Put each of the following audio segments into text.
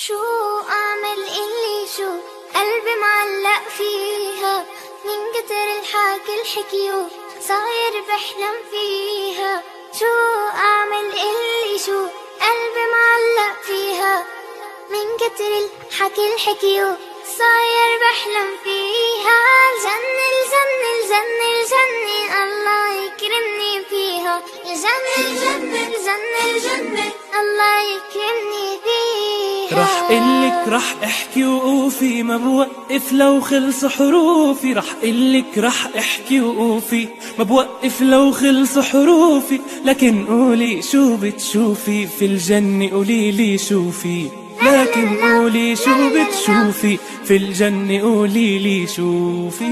شو أعمل اللي شو قلبي معلق فيها، من كتر الحكي الحكيو صاير بحلم فيها. شو أعمل اللي شو قلبي معلق فيها، من كتر الحكي الحكيو صاير بحلم فيها. الجنة الجنة الجنة الجنة الله يكرمني فيها. الجنة الجنة الجنة الجنة الله يكرمني فيها. رح قلك رح احكي وقوفي ما بوقف لو خلص حروفي. رح قلك رح احكي وقوفي ما بوقف لو خلص حروفي. لكن قولي شو بتشوفي في الجنة، قوليلي شوفي. لكن قولي شو بتشوفي في الجنة، قوليلي شوفي.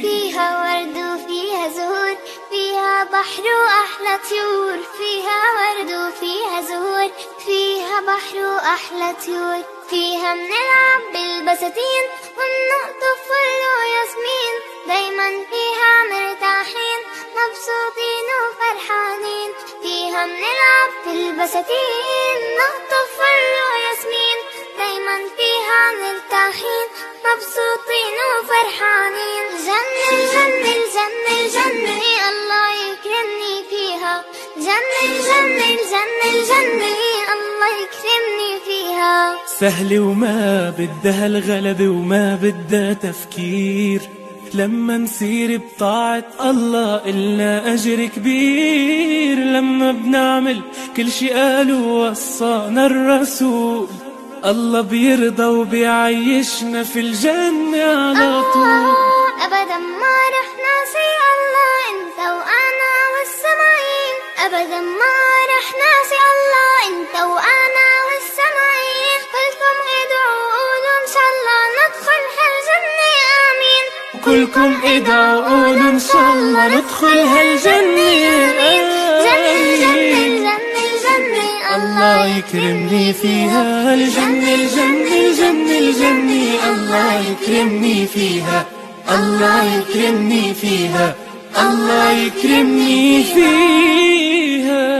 فيها ورد وفيها زهور، فيها بحر وأحلى طيور. فيها ورد وفيها زهور، فيها بحر وأحلى طيور. فيها منلعب بالبساتين ونقطف فل وياسمين، دايما فيها مرتاحين مبسوطين وفرحانين. فيها منلعب بالبساتين نقطف فل وياسمين، دايما فيها مرتاحين مبسوطين وفرحانين. الجنة الجنة الجنة الجنة الله يكرمني فيها. الجنة الجنة الجنة الجنة الله يكرمني فيها. سهلة وما بدها الغلبة وما بدها تفكير، لما نسير بطاعة الله إلنا أجر كبير. لما بنعمل كل شي قالوا وصانا الرسول، الله بيرضى وبيعيشنا في الجنة على طول. أبدا ما رح ناسي الله أنت وأنا والسماعين. أبدا ما رح ناسي الله أنت وأنا والسماعين. كلكم ادعوا قولوا إن شاء الله ندخل هالجنة آمين. كلكم ادعوا قولوا إن شاء الله ندخل هالجنة آمين. الجنة الجنة الجنة الله يكرمني فيها. الجنة الجنة الجنة الجنة الله يكرمني فيها. الله يكرمني فيها. الله يكرمني فيها.